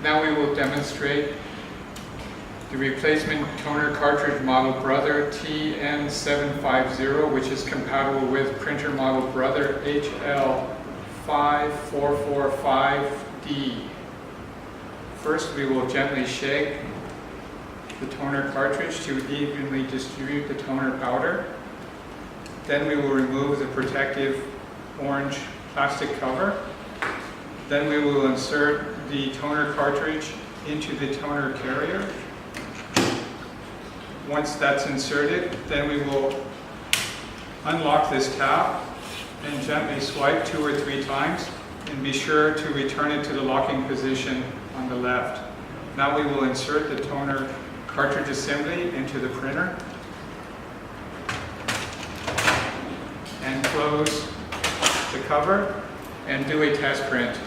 Now we will demonstrate the replacement toner cartridge model Brother tn750, which is compatible with printer model Brother HL-5470DW. First, we will gently shake the toner cartridge to evenly distribute the toner powder. Then we will remove the protective orange plastic cover. Then we will insert the toner cartridge into the toner carrier. Once that's inserted, then we will unlock this tab and gently swipe 2 or 3 times, and be sure to return it to the locking position on the left. Now we will insert the toner cartridge assembly into the printer and close the cover and do a test print.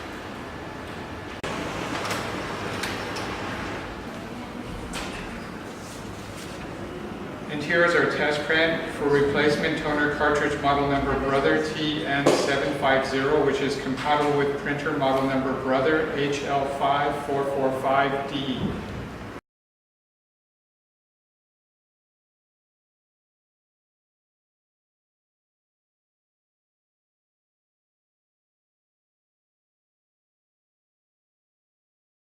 And here is our test print for replacement toner cartridge model number Brother tn750, which is compatible with printer model number Brother HL-5470DW.